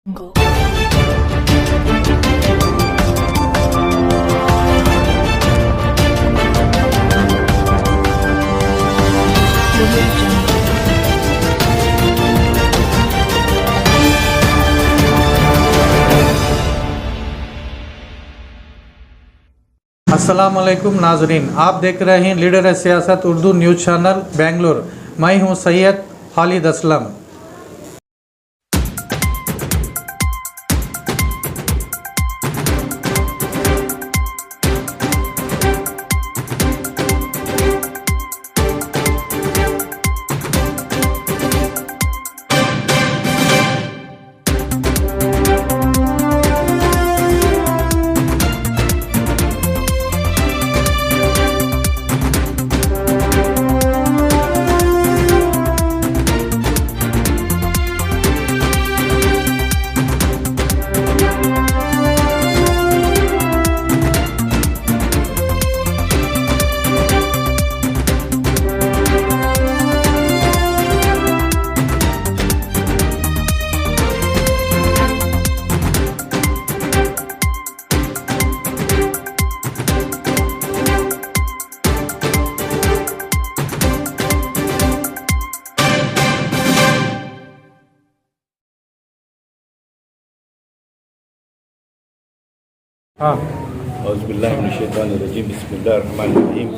Jungle. अस्सलाम वालेकुम नाजरीन, आप देख रहे हैं लीडर सियासत उर्दू न्यूज़ चैनल बेंगलोर। मैं हूं सैयद खालिद असलम। हाँ, औज़ुबिल्लाहिमिनश्शैतानिर्रजीम बिस्मिल्लाहिर्रहमानिर्रहीम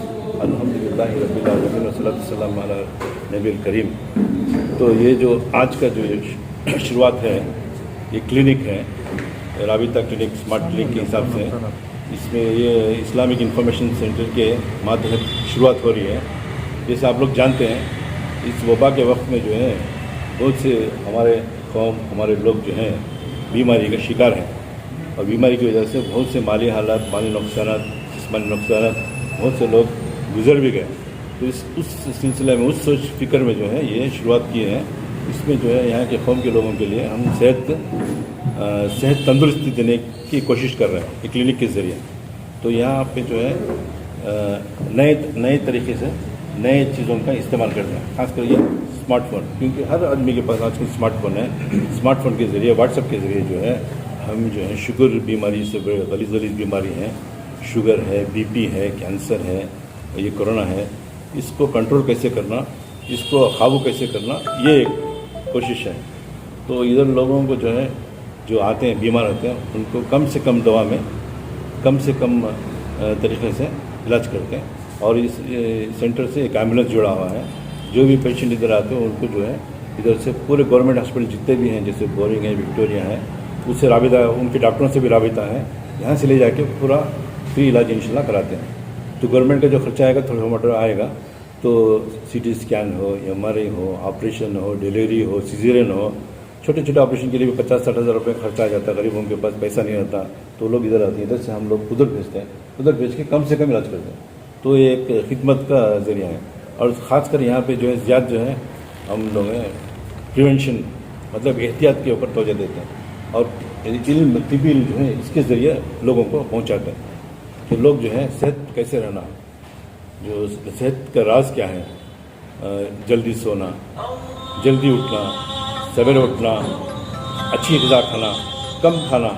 अल्हम्दुलिल्लाहि रब्बिल आलमीन वस्सलातु वस्सलामु अला नबील करीम। तो ये जो आज का जो शुरुआत है, ये क्लिनिक है, राबिता क्लिनिक स्मार्ट क्लिनिक के हिसाब से। इसमें ये इस्लामिक इंफॉर्मेशन सेंटर के मातहत शुरुआत हो रही है। जैसे आप लोग जानते हैं, इस वबा के वक्त में जो है बहुत से हमारे कौम, हमारे लोग जो हैं बीमारी का शिकार हैं, और बीमारी की वजह से बहुत से माली हालात, माली नुकसानात, जिस्मानी नुकसानात, बहुत से लोग गुजर भी गए। तो उस सिलसिले में, उस सोच फिक्र में जो है ये शुरुआत की है। इसमें जो है यहाँ के कौम के लोगों के लिए हम सेहत तंदुरुस्ती देने की कोशिश कर रहे हैं ये क्लिनिक के ज़रिए। तो यहाँ पे जो है नए तरीके से नए चीज़ों का इस्तेमाल करते हैं, खासकर ये स्मार्टफोन, क्योंकि हर आदमी के पास आजकल स्मार्टफोन है। स्मार्टफोन के ज़रिए, व्हाट्सएप के ज़रिए जो है हम जो है शुगर बीमारी से गलीज़ बीमारी हैं, शुगर है, बीपी है, कैंसर है, ये कोरोना है, इसको कंट्रोल कैसे करना, इसको काबू कैसे करना, ये एक कोशिश है। तो इधर लोगों को जो है, जो आते हैं बीमार होते हैं, उनको कम से कम दवा में कम से कम तरीके से इलाज करते हैं। और इस सेंटर से एक एम्बुलेंस जुड़ा हुआ है। जो भी पेशेंट इधर आते हैं उनको जो है इधर से पूरे गवर्नमेंट हॉस्पिटल जितने भी हैं, जैसे बोरिंग है, विक्टोरिया है, उससे राबिता, उनके डॉक्टरों से भी राबिता है, यहाँ से ले जाके पूरा फ्री इलाज इंशाल्लाह कराते हैं। तो गवर्नमेंट का जो खर्चा आएगा, थोड़ा मोटर आएगा, तो सीटी स्कैन हो, MRI हो, ऑपरेशन हो, डिलीवरी हो, सीजरियन हो, छोटे छोटे ऑपरेशन के लिए भी 50-60 हज़ार रुपये खर्चा आ जाता है। गरीबों के पास पैसा नहीं होता, तो लोग इधर आते हैं, इधर से हम लोग उधर भेजते हैं, उधर भेज के कम से कम इलाज करते हैं। तो ये एक खिदमत का ज़रिया है। और ख़ासकर यहाँ पे जो है ज़्यादा जो है हम लोग प्रिवेंशन, मतलब एहतियात के ऊपर तवज्जो देते हैं, और इल्म, तिबी इल्म जो है इसके ज़रिए लोगों को पहुँचाते हैं कि लोग जो है सेहत कैसे रहना, जो सेहत का राज क्या है, जल्दी सोना, जल्दी उठना, सवेरे उठना, अच्छी ग़िज़ा खाना, कम खाना,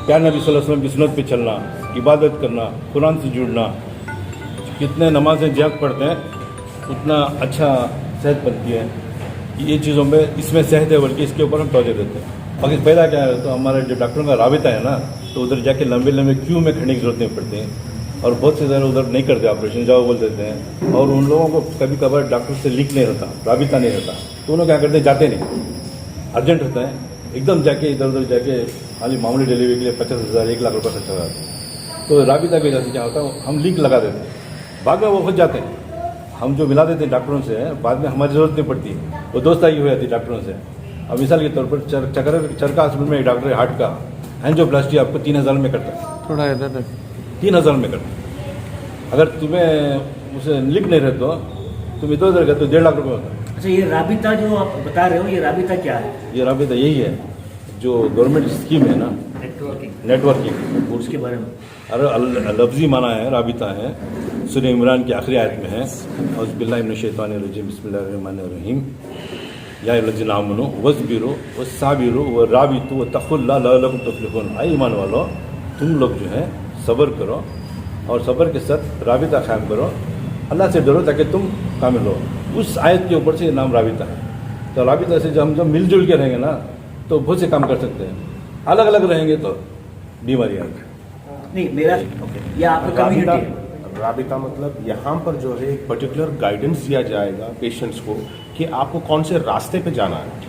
प्यार नबी सल्लल्लाहु अलैहि वसल्लम की सुन्नत पे चलना, इबादत करना, कुरान से जुड़ना, कितने नमाज़ें ज़्यादा पढ़ते हैं उतना अच्छा सेहत बनती है। ये चीज़ों में इसमें सेहत है, बल्कि इसके ऊपर हम तवज्जो देते हैं। बाकी पहला क्या है, तो हमारे जो डॉक्टरों का राबिता है ना, तो उधर जाके लंबे लंबे क्यू में खड़ने की ज़रूरत नहीं पड़ती है, और बहुत से ज़्यादा उधर नहीं करते, ऑपरेशन जाओ बोल देते हैं। और उन लोगों को कभी कभार डॉक्टर से लिंक नहीं रहता, राबिता नहीं रहता, तो उन्होंने क्या करते हैं, जाते नहीं, अर्जेंट होता है, एकदम जाके इधर उधर जाके खाली मामूली डिलीवरी के लिए 50,000 1 लाख रुपये खर्चा होता है। तो राबिता की वजह से क्या होता है, हम लिंक लगा देते हैं, बाद में वो खुद जाते हैं, हम जो मिला देते हैं डॉक्टरों से, बाद में हमारी ज़रूरत नहीं पड़ती, वो दोस्ताई हो जाती है डॉक्टरों से। अब मिसाल के तौर पर चरका हॉस्पिटल में एक डॉक्टर है हार्ट का, एंजियोप्लास्टी आपको 3,000 में करता है, थोड़ा इधर 3,000 में करता है। अगर तुम्हें उसे लिंक नहीं रहते हो, तुम इधर उधर गए तो 1.5 लाख रुपये होता है। अच्छा, ये राबिता जो आप बता रहे हो, ये राबिता क्या है? ये राबिता यही है जो गवर्नमेंट स्कीम है ना, नेटवर्किंग, उसके बारे में। अरे लफ्ज़ी माना है, राबिता है, सूरह इमरान की आखिरी आयत में है, औज़ुबिल्लाहि मिनश्शैतानिर्रजीम बिस्मिल्लाहिर्रहमानिर्रहीम। या अल्लज़ीना आमनू वस्बिरू वस्साबिरू व राबितू व तक़ुल्लाह लअल्लकुम तुफ़्लिहून। ऐ ईमान वालो, तुम लोग जो है सब्र करो और सब्र के साथ राबिता कायम करो, अल्लाह से डरो ताकि तुम कामिल हो। उस आयत के ऊपर से ये नाम राबिता है। तो राबिता से जब हम जब मिलजुल के रहेंगे ना तो बहुत से काम कर सकते हैं। अलग अलग रहेंगे तो बीमारी आएगी। नहीं मेरा ये आपका कम्युनिटी है। राबिता मतलब यहाँ पर जो है एक पर्टिकुलर गाइडेंस दिया जाएगा पेशेंट्स को कि आपको कौन से रास्ते पे जाना है।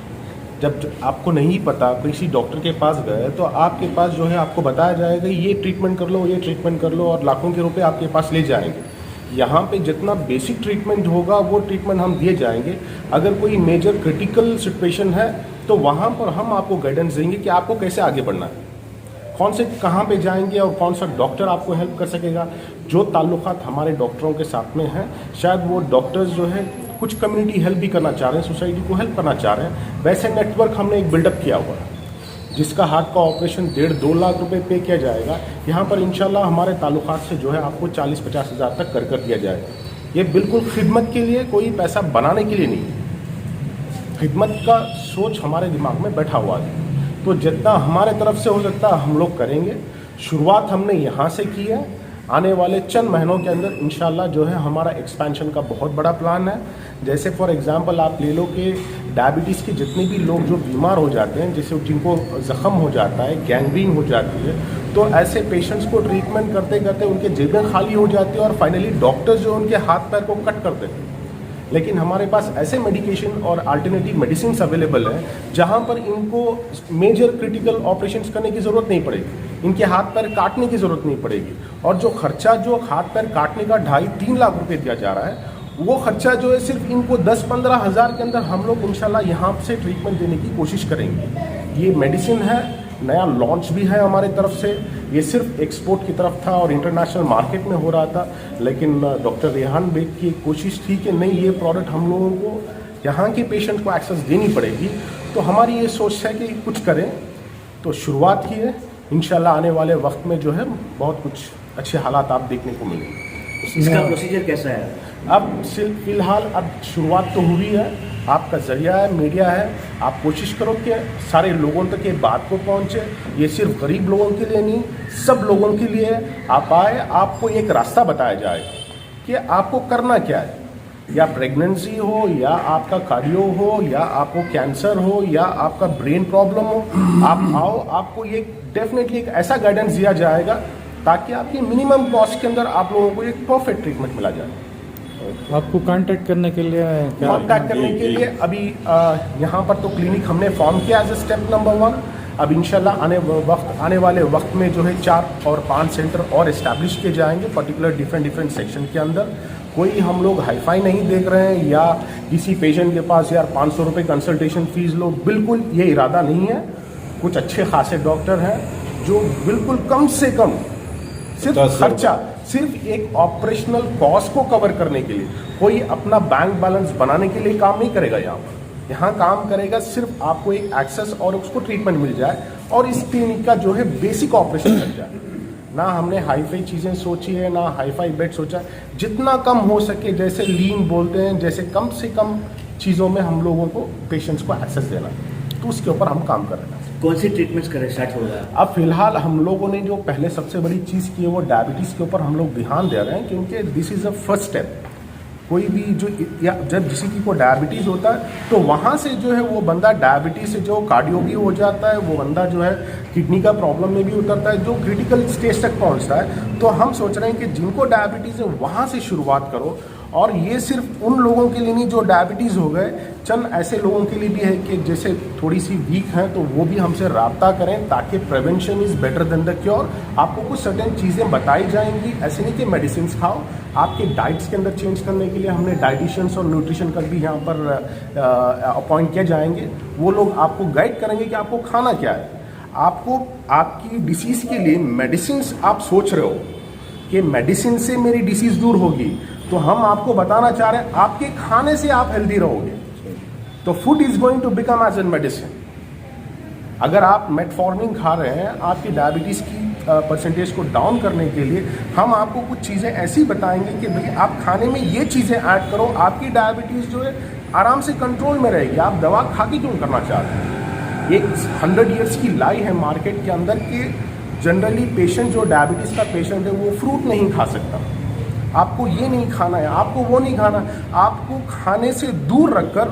जब आपको नहीं पता, किसी डॉक्टर के पास गए तो आपके पास जो है आपको बताया जाएगा ये ट्रीटमेंट कर लो, ये ट्रीटमेंट कर लो, और लाखों के रुपए आपके पास ले जाएंगे। यहाँ पे जितना बेसिक ट्रीटमेंट होगा वो ट्रीटमेंट हम दिए जाएंगे। अगर कोई मेजर क्रिटिकल सिचुएशन है तो वहाँ पर हम आपको गाइडेंस देंगे कि आपको कैसे आगे बढ़ना है, कौन से कहाँ पे जाएंगे और कौन सा डॉक्टर आपको हेल्प कर सकेगा। जो ताल्लुकात हमारे डॉक्टरों के साथ में हैं, शायद वो डॉक्टर्स जो है कुछ कम्युनिटी हेल्प भी करना चाह रहे हैं, सोसाइटी को हेल्प करना चाह रहे हैं। वैसे नेटवर्क हमने एक बिल्डअप किया हुआ है, जिसका हार्ट का ऑपरेशन 1.5-2 लाख रुपए पे किया जाएगा। यहाँ पर इंशाल्लाह हमारे ताल्लुकात से जो है आपको 40-50 हज़ार तक कर दिया जाएगा। ये बिल्कुल खिदमत के लिए, कोई पैसा बनाने के लिए नहीं है। खिदमत का सोच हमारे दिमाग में बैठा हुआ है, तो जितना हमारे तरफ से हो सकता है हम लोग करेंगे। शुरुआत हमने यहाँ से की है। आने वाले चंद महीनों के अंदर इंशाल्लाह जो है हमारा एक्सपेंशन का बहुत बड़ा प्लान है। जैसे फॉर एग्जांपल आप ले लो कि डायबिटीज़ के जितने भी लोग जो बीमार हो जाते हैं, जैसे जिनको ज़ख्म हो जाता है, गैंग्रीन हो जाती है, तो ऐसे पेशेंट्स को ट्रीटमेंट करते करते उनके जेबें खाली हो जाती है और फाइनली डॉक्टर्स जो उनके हाथ पैर को कट कर देते हैं। लेकिन हमारे पास ऐसे मेडिकेशन और अल्टरनेटिव मेडिसिन अवेलेबल है जहां पर इनको मेजर क्रिटिकल ऑपरेशंस करने की ज़रूरत नहीं पड़ेगी, इनके हाथ पैर काटने की ज़रूरत नहीं पड़ेगी। और जो खर्चा जो हाथ पैर काटने का 2.5-3 लाख रुपए दिया जा रहा है, वो खर्चा जो है सिर्फ इनको 10-15 हज़ार के अंदर हम लोग इंशाल्लाह यहाँ से ट्रीटमेंट देने की कोशिश करेंगे। ये मेडिसिन है, नया लॉन्च भी है हमारे तरफ से। ये सिर्फ एक्सपोर्ट की तरफ था और इंटरनेशनल मार्केट में हो रहा था, लेकिन डॉक्टर रेहान बेग की कोशिश थी कि नहीं, ये प्रोडक्ट हम लोगों को यहाँ के पेशेंट को एक्सेस देनी पड़ेगी। तो हमारी ये सोच है कि कुछ करें, तो शुरुआत की है। इंशाल्लाह आने वाले वक्त में जो है बहुत कुछ अच्छे हालात आप देखने को मिलेंगे। इसका प्रोसीजर कैसा है? अब फिलहाल अब शुरुआत तो हुई है, आपका ज़रिया है, मीडिया है, आप कोशिश करो कि सारे लोगों तक ये बात को पहुँचे। ये सिर्फ गरीब लोगों के लिए नहीं, सब लोगों के लिए है। आप आए, आपको एक रास्ता बताया जाएगा कि आपको करना क्या है, या प्रेगनेंसी हो, या आपका कार्डियो हो, या आपको कैंसर हो, या आपका ब्रेन प्रॉब्लम हो, आप आओ, आपको ये डेफिनेटली एक ऐसा गाइडेंस दिया जाएगा ताकि आपके मिनिमम कॉस्ट के अंदर आप लोगों को एक परफेक्ट ट्रीटमेंट मिला जाए। आपको कांटेक्ट करने के लिए कांटेक्ट करने के लिए अभी यहाँ पर तो क्लिनिक हमने फॉर्म किया एज ए स्टेप नंबर 1। अब इंशाल्लाह आने वाले वक्त में जो है 4 और 5 सेंटर और इस्टेब्लिश किए जाएंगे, पर्टिकुलर डिफरेंट सेक्शन के अंदर। कोई हम लोग हाईफाई नहीं देख रहे हैं या किसी पेशेंट के पास यार 500 रुपये कंसल्टेशन फीस लो, बिल्कुल ये इरादा नहीं है। कुछ अच्छे खासे डॉक्टर हैं जो बिल्कुल कम से कम सिर्फ खर्चा, सिर्फ एक ऑपरेशनल कॉस्ट को कवर करने के लिए, कोई अपना बैंक बैलेंस बनाने के लिए काम नहीं करेगा। यहाँ काम करेगा सिर्फ आपको एक एक्सेस और उसको ट्रीटमेंट मिल जाए और इस क्लिनिक का जो है बेसिक ऑपरेशन कर जाए। ना हमने हाईफाई चीज़ें सोची है, ना हाईफाई बेड सोचा है। जितना कम हो सके, जैसे लीन बोलते हैं, जैसे कम से कम चीज़ों में हम लोगों को पेशेंट्स को एक्सेस देना, तो उसके ऊपर हम काम कर रहे हैं। कौन सी ट्रीटमेंट्स करें स्टार्ट होगा? अब फिलहाल हम लोगों ने जो पहले सबसे बड़ी चीज़ की है वो डायबिटीज़ के ऊपर हम लोग ध्यान दे रहे हैं, क्योंकि this is a first step. कोई भी जो या जब किसी की को डायबिटीज़ होता है तो वहाँ से जो है वो बंदा डायबिटीज़ से जो कार्डियो भी हो जाता है, वो बंदा जो है किडनी का प्रॉब्लम में भी उतरता है, जो क्रिटिकल स्टेज तक पहुँचता है। तो हम सोच रहे हैं कि जिनको डायबिटीज़ है वहाँ से शुरुआत करो, और ये सिर्फ उन लोगों के लिए नहीं जो डायबिटीज़ हो गए, चंद ऐसे लोगों के लिए भी है कि जैसे थोड़ी सी वीक हैं तो वो भी हमसे रब्ता करें, ताकि prevention is better than the cure. आपको कुछ सर्टेन चीज़ें बताई जाएंगी, ऐसे नहीं कि मेडिसिन खाओ। आपके डाइट्स के अंदर चेंज करने के लिए हमने डाइटिशियंस और न्यूट्रिशन का भी यहाँ पर अपॉइंट किए जाएंगे। वो लोग आपको गाइड करेंगे कि आपको खाना क्या है। आपको आपकी डिसीज़ के लिए मेडिसिन आप सोच रहे हो कि मेडिसिन से मेरी डिसीज़ दूर होगी, तो हम आपको बताना चाह रहे हैं आपके खाने से आप हेल्दी रहोगे। तो food is going to become as an medicine. अगर आप मेटफॉर्मिन खा रहे हैं, आपकी डायबिटीज़ की परसेंटेज को डाउन करने के लिए हम आपको कुछ चीज़ें ऐसी बताएंगे कि भाई आप खाने में ये चीज़ें ऐड करो, आपकी डायबिटीज़ जो है आराम से कंट्रोल में रहेगी। आप दवा खा के क्यों करना चाहते हैं? एक 100 ईयर्स की लाई है मार्केट के अंदर कि जनरली पेशेंट जो डायबिटीज़ का पेशेंट है वो फ्रूट नहीं खा सकता। आपको ये नहीं खाना है, आपको वो नहीं खाना, आपको खाने से दूर रखकर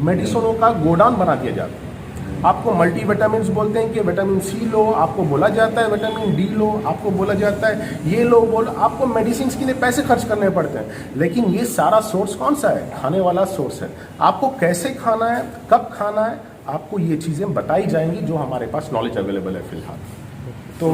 मेडिसिनों का गोडाउन बना दिया जाता है। आपको मल्टीविटामिन्स बोलते हैं कि विटामिन सी लो, आपको बोला जाता है विटामिन डी लो, आपको बोला जाता है ये लो, आपको मेडिसिन के लिए पैसे खर्च करने पड़ते हैं। लेकिन ये सारा सोर्स कौन सा है? खाने वाला सोर्स है। आपको कैसे खाना है, कब खाना है, आपको ये चीज़ें बताई जाएंगी जो हमारे पास नॉलेज अवेलेबल है फिलहाल। तो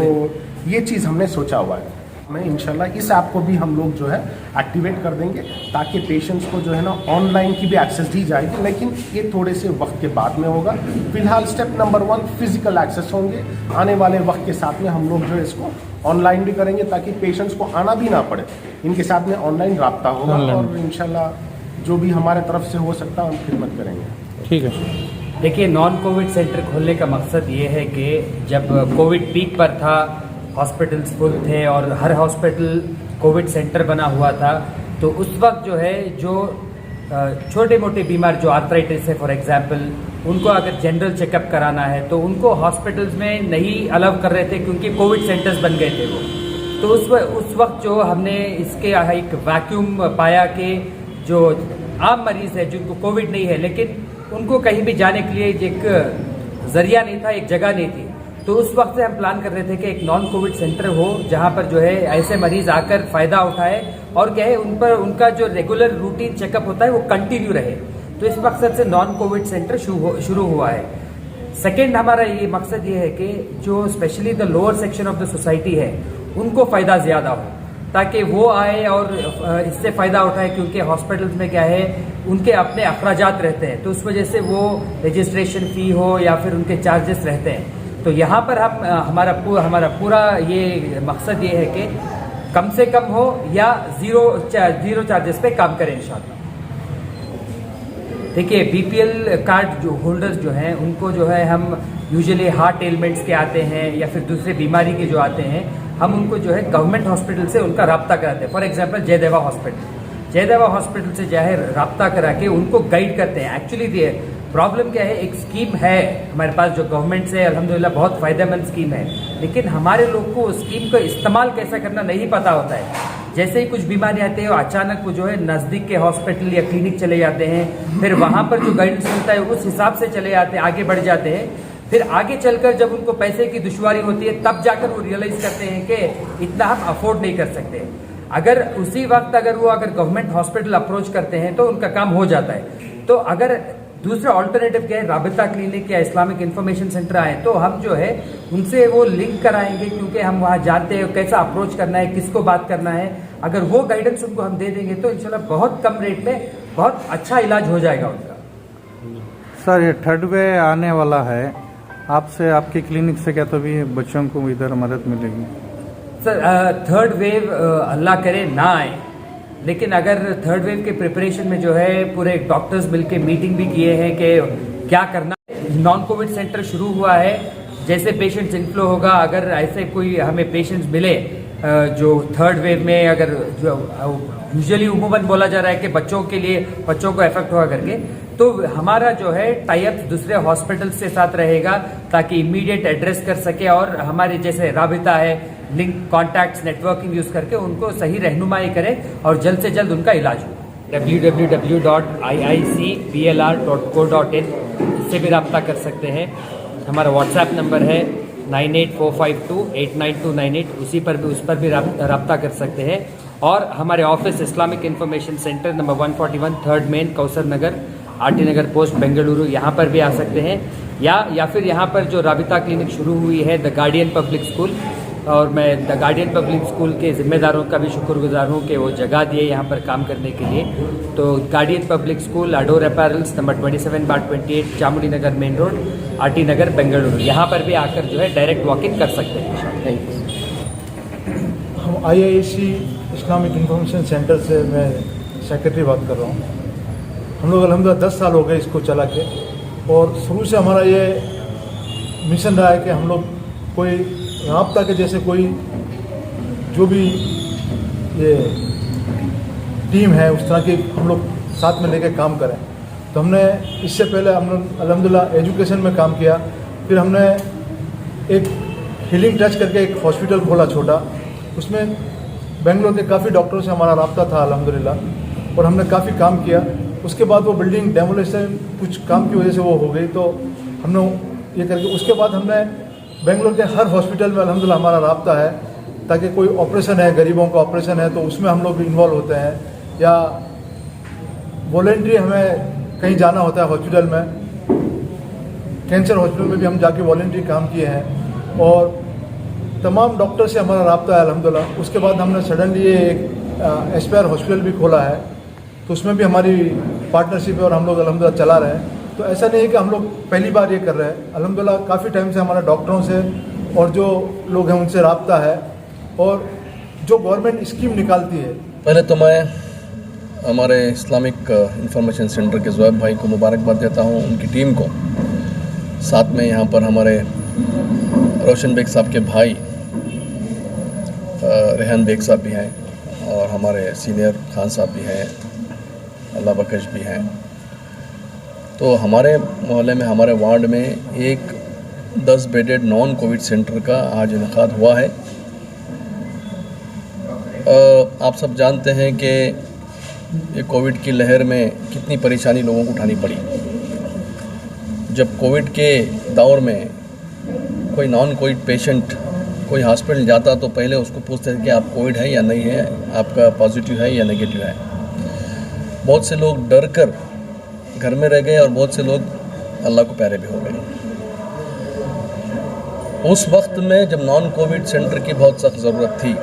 ये चीज़ हमने सोचा हुआ है। मैं इंशाल्लाह इस ऐप को भी हम लोग जो है एक्टिवेट कर देंगे ताकि पेशेंट्स को जो है ना ऑनलाइन की भी एक्सेस दी जाएगी, लेकिन ये थोड़े से वक्त के बाद में होगा। फिलहाल स्टेप नंबर 1 फिजिकल एक्सेस होंगे। आने वाले वक्त के साथ में हम लोग जो है इसको ऑनलाइन भी करेंगे ताकि पेशेंट्स को आना भी ना पड़े, इनके साथ में ऑनलाइन रब्ता होगा और इंशाल्लाह जो भी हमारे तरफ से हो सकता है हम खिदमत करेंगे। ठीक है। देखिए, नॉन कोविड सेंटर खोलने का मकसद ये है कि जब कोविड पीक पर था, हॉस्पिटल्स फुल थे और हर हॉस्पिटल कोविड सेंटर बना हुआ था, तो उस वक्त जो है जो छोटे मोटे बीमार जो आर्थराइटिस है फॉर एग्जांपल, उनको अगर जनरल चेकअप कराना है तो उनको हॉस्पिटल्स में नहीं अलाउ कर रहे थे क्योंकि कोविड सेंटर्स बन गए थे वो। तो उस वक्त जो हमने इसके एक वैक्यूम पाया कि जो आम मरीज़ है जिनको कोविड नहीं है लेकिन उनको कहीं भी जाने के लिए एक जरिया नहीं था, एक जगह नहीं थी, तो उस वक्त से हम प्लान कर रहे थे कि एक नॉन कोविड सेंटर हो जहां पर जो है ऐसे मरीज आकर फ़ायदा उठाए और क्या है उन पर उनका जो रेगुलर रूटीन चेकअप होता है वो कंटिन्यू रहे। तो इस मकसद से नॉन कोविड सेंटर शुरू हुआ है। सेकेंड हमारा ये मकसद ये है कि जो specially the lower section of the society है उनको फ़ायदा ज़्यादा हो ताकि वो आए और इससे फ़ायदा उठाए, क्योंकि हॉस्पिटल्स में क्या है उनके अपने अखराजात रहते हैं, तो उस वजह से वो रजिस्ट्रेशन फ़ी हो या फिर उनके चार्जेस रहते हैं। तो यहाँ पर हम हमारा पूरा ये मकसद ये है कि कम से कम हो या जीरो चार्जेस पे काम करें इंशाल्लाह। देखिए, बीपीएल कार्ड जो होल्डर्स जो हैं उनको जो है हम यूजुअली हार्ट एलिमेंट्स के आते हैं या फिर दूसरे बीमारी के जो आते हैं, हम उनको जो है गवर्नमेंट हॉस्पिटल से उनका रब्ता कराते हैं। फॉर एग्जांपल जयदेवा हॉस्पिटल से जो है रब्ता करा के उनको गाइड करते हैं। एक्चुअली प्रॉब्लम क्या है, एक स्कीम है हमारे पास जो गवर्नमेंट से अल्हम्दुलिल्लाह बहुत फ़ायदेमंद स्कीम है, लेकिन हमारे लोग को उस स्कीम का इस्तेमाल कैसे करना नहीं पता होता है। जैसे ही कुछ बीमारी आती है अचानक वो जो है नज़दीक के हॉस्पिटल या क्लिनिक चले जाते हैं, फिर वहाँ पर जो गाइडेंस मिलता है उस हिसाब से चले जाते हैं, आगे बढ़ जाते हैं। फिर आगे चलकर जब उनको पैसे की दुश्वारी होती है तब जाकर वो रियलाइज़ करते हैं कि इतना हम अफोर्ड नहीं कर सकते। अगर उसी वक्त अगर गवर्नमेंट हॉस्पिटल अप्रोच करते हैं तो उनका काम हो जाता है। तो अगर दूसरा ऑल्टरनेटिव क्या है, राबिता क्लिनिक या इस्लामिक इंफॉर्मेशन सेंटर आए तो हम जो है उनसे वो लिंक कराएंगे, क्योंकि हम वहाँ जानते हैं कैसा अप्रोच करना है, किसको बात करना है। अगर वो गाइडेंस उनको हम दे देंगे तो इंशाल्लाह बहुत कम रेट में बहुत अच्छा इलाज हो जाएगा उनका। सर, ये थर्ड वेव आने वाला है, आपसे आपकी क्लिनिक से क्या तो भी बच्चों को इधर मदद मिलेगी? सर, थर्ड वेव अल्लाह करे ना आए, लेकिन अगर थर्ड वेव के प्रिपरेशन में जो है पूरे डॉक्टर्स मिलके मीटिंग भी किए हैं कि क्या करना है। नॉन कोविड सेंटर शुरू हुआ है, जैसे पेशेंट्स इनफ्लो होगा, अगर ऐसे कोई हमें पेशेंट्स मिले जो थर्ड वेव में, अगर जो यूजुअली उमूमन बोला जा रहा है कि बच्चों को इफेक्ट हुआ करके, तो हमारा जो है टाई अप दूसरे हॉस्पिटल से साथ रहेगा ताकि इमीडिएट एड्रेस कर सके और हमारे जैसे राबिता है, लिंक, कॉन्टैक्ट्स, नेटवर्किंग यूज करके उनको सही रहनुमाई करें और जल्द से जल्द उनका इलाज हो। www.iicplr.co.in इससे भी रब्ता कर सकते हैं। हमारा व्हाट्सएप नंबर है 9845289298, उस पर भी रब्ता कर सकते हैं। और हमारे office Islamic information centre number 141 3rd main Kausar Nagar RT Nagar post Bengaluru, यहाँ पर भी आ सकते हैं। या फिर यहाँ पर जो राबिता क्लिनिक शुरू हुई है द गार्डियन पब्लिक स्कूल, और मैं द गार्डियन पब्लिक स्कूल के ज़िम्मेदारों का भी शुक्रगुजार हूँ कि वो जगह दिए यहाँ पर काम करने के लिए। तो Guardian public school, Adore apparels number 27/28 Chamundi Nagar main road, RT Nagar Bengaluru, यहाँ पर भी आकर जो है डायरेक्ट वॉक इन कर सकते हैं। हम IIC इस्लामिक इंफॉर्मेशन सेंटर से मैं सेक्रेटरी बात कर रहा हूँ। हम लोग अल्हम्दुलिल्लाह 10 साल हो गए इसको चला के, और शुरू से हमारा ये मिशन रहा है कि हम लोग कोई राब्ता के जैसे कोई जो भी ये टीम है उस तरह की हम लोग साथ में लेकर काम करें। तो हमने इससे पहले हम अल्हम्दुलिल्लाह एजुकेशन में काम किया। फिर हमने एक हीलिंग टच करके एक हॉस्पिटल खोला छोटा, उसमें बेंगलोर के काफ़ी डॉक्टरों से हमारा रब्ता था अल्हम्दुलिल्लाह, और हमने काफ़ी काम किया। उसके बाद वो बिल्डिंग डेमोलिशन कुछ काम की वजह से वो हो गई, तो हमने ये करके उसके बाद हमने बेंगलोर के हर हॉस्पिटल में अल्हम्दुलिल्लाह हमारा रब्ता है, ताकि कोई ऑपरेशन है, गरीबों का ऑपरेशन है, तो उसमें हम लोग इन्वॉल्व होते हैं, या वॉलेंट्री हमें कहीं जाना होता है हॉस्पिटल में, कैंसर हॉस्पिटल में भी हम जाके वॉलेंट्री काम किए हैं, और तमाम डॉक्टर से हमारा रब्ता है अल्हम्दुलिल्लाह। उसके बाद हमने सडनली ये एक एस्पायर हॉस्पिटल भी खोला है, तो उसमें भी हमारी पार्टनरशिप है और हम लोग अल्हम्दुलिल्लाह चला रहे हैं। तो ऐसा नहीं है कि हम लोग पहली बार ये कर रहे हैं, अल्हम्दुलिल्लाह काफ़ी टाइम से हमारा डॉक्टरों से और जो लोग हैं उनसे रब्ता है, और जो गवर्नमेंट स्कीम निकालती है। पहले तो मैं हमारे इस्लामिक इंफॉर्मेशन सेंटर के ज़ुहैब भाई को मुबारकबाद देता हूँ, उनकी टीम को, साथ में यहाँ पर हमारे रोशन बेग साहब के भाई रेहान बेग साहब भी हैं, और हमारे सीनियर खान साहब भी हैं, अल्लाह बख्श भी हैं। तो हमारे मोहल्ले में, हमारे वार्ड में एक 10 बेडेड नॉन कोविड सेंटर का आज इनेकाद हुआ है। आप सब जानते हैं कि ये कोविड की लहर में कितनी परेशानी लोगों को उठानी पड़ी। जब कोविड के दौर में कोई नॉन कोविड पेशेंट कोई हॉस्पिटल जाता तो पहले उसको पूछते थे कि आप कोविड है या नहीं है, आपका पॉजिटिव है या नेगेटिव है। बहुत से लोग डर कर घर में रह गए और बहुत से लोग अल्लाह को प्यारे भी हो गए। उस वक्त में जब नॉन कोविड सेंटर की बहुत सख्त ज़रूरत थी,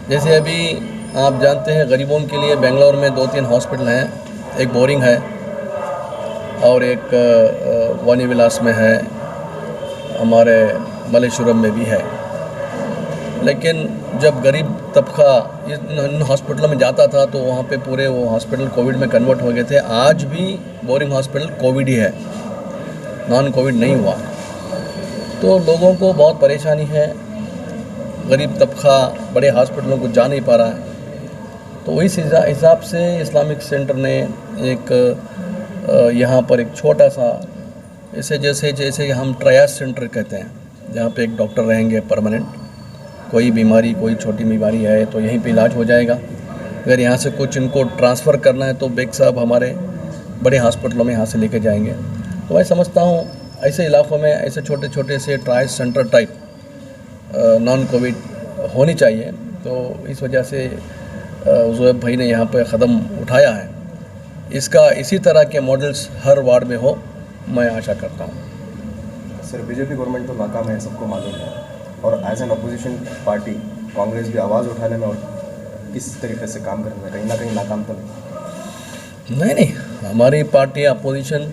जैसे अभी आप जानते हैं गरीबों के लिए बेंगलोर में 2-3 हॉस्पिटल हैं, एक बोरिंग है और एक वानी विलास में है, हमारे मलेश्वरम में भी है। लेकिन जब गरीब तबका इन हॉस्पिटलों में जाता था तो वहाँ पे पूरे वो हॉस्पिटल कोविड में कन्वर्ट हो गए थे। आज भी बोरिंग हॉस्पिटल कोविड ही है, नॉन कोविड नहीं हुआ। तो लोगों को बहुत परेशानी है, गरीब तबका बड़े हॉस्पिटलों को जा नहीं पा रहा है। तो इस हिसाब से इस्लामिक सेंटर ने एक यहाँ पर एक छोटा सा इसे जैसे हम ट्रायज सेंटर कहते हैं, जहाँ पे एक डॉक्टर रहेंगे परमानेंट। कोई बीमारी, कोई छोटी बीमारी है तो यहीं पे इलाज हो जाएगा। अगर यहाँ से कुछ इनको ट्रांसफ़र करना है तो बेग साहब हमारे बड़े हॉस्पिटलों में यहाँ से लेके जाएंगे। तो मैं समझता हूँ ऐसे इलाक़ों में ऐसे छोटे छोटे से trial centre type non Covid होनी चाहिए। तो इस वजह से ज़ुहैब भाई ने यहाँ पर क़दम उठाया है। इसका इसी तरह के मॉडल्स हर वार्ड में हो, मैं आशा करता हूँ। सर, बीजेपी गवर्नमेंट तो नाकाम है, सबको मालूम है, और as an opposition party Congress भी आवाज़ उठाने में और किस तरीके से काम करने में कहीं ना कहीं नाकाम तो नहीं। हमारी पार्टी अपोजिशन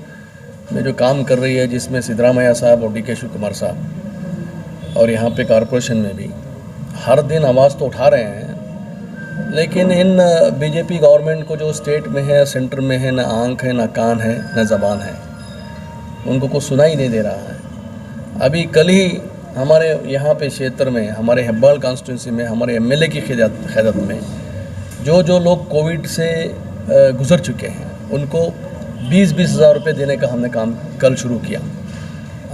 में जो काम कर रही है, जिसमें सिद्धरामैया साहब और DK शिव कुमार साहब, और यहाँ पे कॉरपोरेशन में भी हर दिन आवाज़ तो उठा रहे हैं, लेकिन इन बीजेपी गवर्नमेंट को जो स्टेट में है, सेंटर में है, ना आँख है, ना कान है, ना ज़बान है, उनको कुछ सुनाई नहीं दे रहा है। अभी कल ही हमारे यहाँ पे क्षेत्र में, हमारे हेब्बाल कॉन्स्टिट्यूंसी में, हमारे MLA की क़यादत में जो लोग कोविड से गुज़र चुके हैं उनको 20-20 हज़ार रुपये देने का हमने काम कल शुरू किया।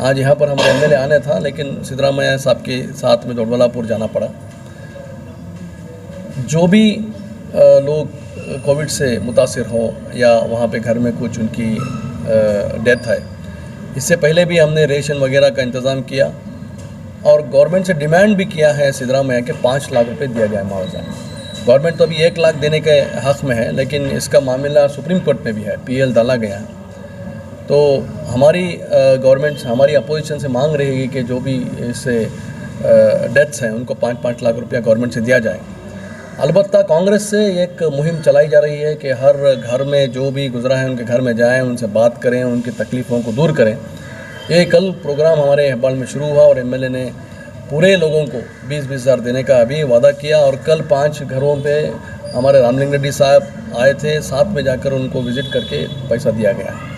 आज यहाँ पर हमारे MLA आने था, लेकिन सिद्धरामैया साहब के साथ में दोडबलापुर जाना पड़ा। जो भी लोग कोविड से मुतासिर हो या वहाँ पे घर में कुछ उनकी डेथ है, इससे पहले भी हमने रेशन वगैरह का इंतज़ाम किया और गवर्नमेंट से डिमांड भी किया है सिद्धरामैया के 5 लाख रुपए दिया जाए मुआवजा। गवर्नमेंट तो अभी 1 लाख देने के हक़ में है, लेकिन इसका मामला सुप्रीम कोर्ट में भी है, PL डाला गया है। तो हमारी गवर्नमेंट, हमारी अपोजिशन से मांग रही है कि जो भी इससे डेथ्स हैं उनको 5-5 लाख रुपया गवर्नमेंट से दिया जाए। अलबत्ता कांग्रेस से एक मुहिम चलाई जा रही है कि हर घर में जो भी गुजरा है उनके घर में जाएं, उनसे बात करें, उनकी तकलीफ़ों को दूर करें। ये कल प्रोग्राम हमारे हेब्बाल में शुरू हुआ और MLA ने पूरे लोगों को 20-20 हज़ार देने का अभी वादा किया, और कल 5 घरों पे हमारे रामलिंग रेड्डी साहब आए थे, साथ में जाकर उनको विज़िट करके पैसा दिया गया है।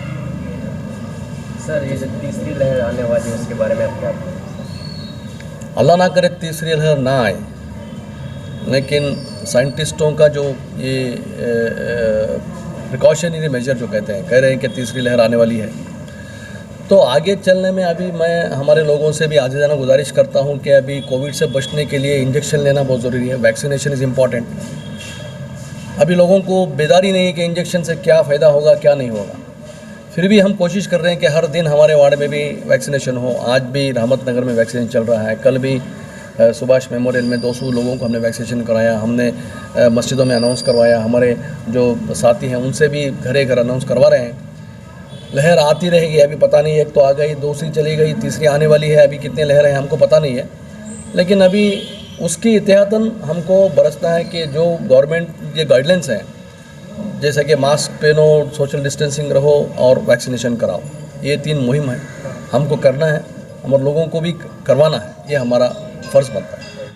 सर, ये जो तीसरी लहर आने वाली है उसके बारे में आप क्या कहें? अल्लाह ना करे तीसरी लहर ना आए, लेकिन साइंटिस्टों का जो ये प्रिकॉशनरी मेजर जो कहते हैं, कह रहे हैं कि तीसरी लहर आने वाली है। तो आगे चलने में अभी मैं हमारे लोगों से भी आजीज़ाना गुजारिश करता हूं कि अभी कोविड से बचने के लिए इंजेक्शन लेना बहुत ज़रूरी है। Vaccination is important. अभी लोगों को बेदारी नहीं है कि इंजेक्शन से क्या फ़ायदा होगा क्या नहीं होगा। फिर भी हम कोशिश कर रहे हैं कि हर दिन हमारे वार्ड में भी वैक्सीनेशन हो। आज भी रहमत नगर में वैक्सीनेशन चल रहा है, कल भी सुभाष मेमोरियल में 200 लोगों को हमने वैक्सीनेशन कराया। हमने मस्जिदों में अनाउंस करवाया, हमारे जो साथी हैं उनसे भी घरे घर अनाउंस करवा रहे हैं। लहर आती रहेगी, अभी पता नहीं, एक तो आ गई, दूसरी चली गई, तीसरी आने वाली है। अभी कितने लहरें हैं हमको पता नहीं है, लेकिन अभी उसकी एहतियातन हमको बरसना है कि जो गवर्नमेंट ये गाइडलाइंस हैं, जैसे कि मास्क पहनो, सोशल डिस्टेंसिंग रहो और वैक्सीनेशन कराओ, ये 3 मुहिम है हमको करना है, हमारे लोगों को भी करवाना है, ये हमारा फ़र्ज़ बनता है।